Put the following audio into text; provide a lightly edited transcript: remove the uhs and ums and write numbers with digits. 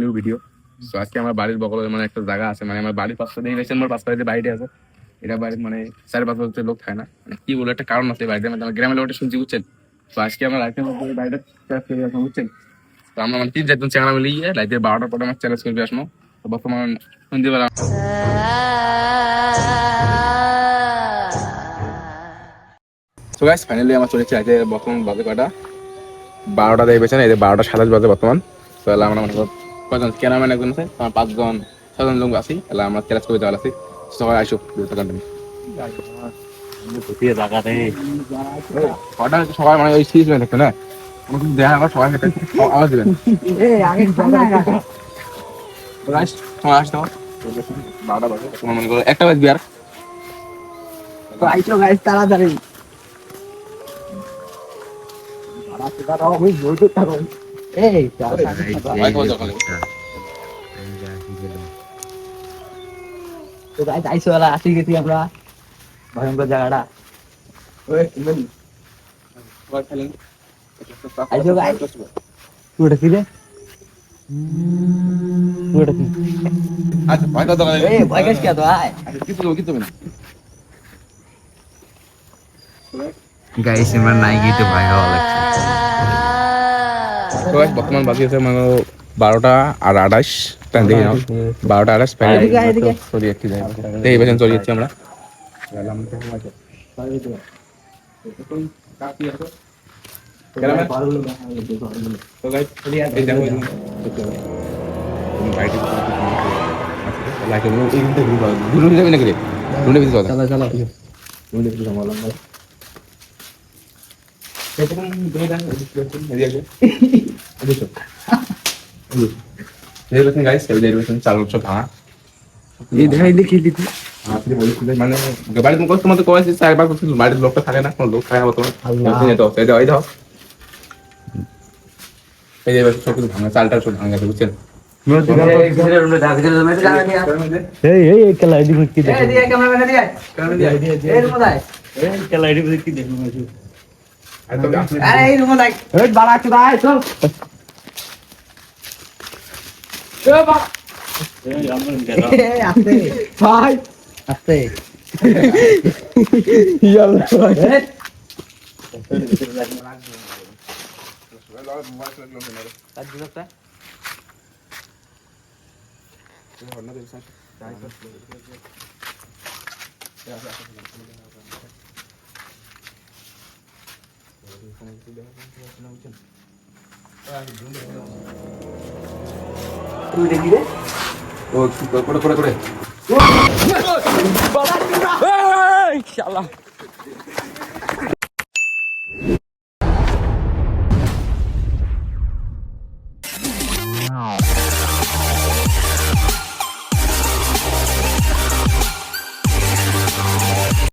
New video. So আজকে আমার বাড়ির বগলে মানে একটা জায়গা আছে, মানে আমার বাড়ির পাশে আমার পাশে যে বাড়িটা আছে, এটা বাড়ির মানে 4-5 বছর লোক খায় না, মানে কি বলে একটা কারণ আছে বাড়িতে, মানে আমার গ্রামের লোকটা শুনছি, বুঝছেন। তো আজকে আমরা রাইতের মধ্যে বাড়িটা বুঝছেন। তো আমরা মানে 3-4 জন চেঙ্গা মিলিয়ে রাইতে 12টার পরে আমার চ্যালেঞ্জ করবে আসবো। তো বর্তমান সন্ধ্যেবেলা সো গাইস ফাইনালি আমার চলেছে রাইতে বর্তমান বাজে কয়টা 12টা দিয়ে পেয়েছেন, এই যে 12টা 27 বাজে বর্তমান। তো এলা আমরা মনে করো কয়জন ক্যামেরাম্যান একজন আছে, আমার 5-6 জন লোক আছি, এলা আমরা চ্যালেঞ্জ করে যাওয়া আছি। সবাই আসো কন্টিনিউ সবাই মানে ওই সিরিজ হয়ে থাকতো না, কোনো কিছু দেখা আবার সবাই খেতে আওয়াজ দিবেন। সময় আসতে হবে 12টা বাজে, তোমার মনে করো 1টা বাজবে আর তাড়াতাড়ি আসি গেছি আমরা ভয়ঙ্কর জায়গাটা। গাইস আমরা নাই গিয়ে ভয় হওয়া লাগছে। বর্তমান বাকি আছে মানে 12টা আর 28 দেখি নাও 12টা 28 সরি একটি এই বেতন চলে যাচ্ছি আমরা। মানে বাড়িতে তোমার তো কয়েছে 4-5 বছর বাড়ির লোকটা থাকে না, কোনো লোক থাকে না তোমার এই যে সব কিছু ভাঙা, চালটা সব ভাঙা গেছে, বুঝছেন। করে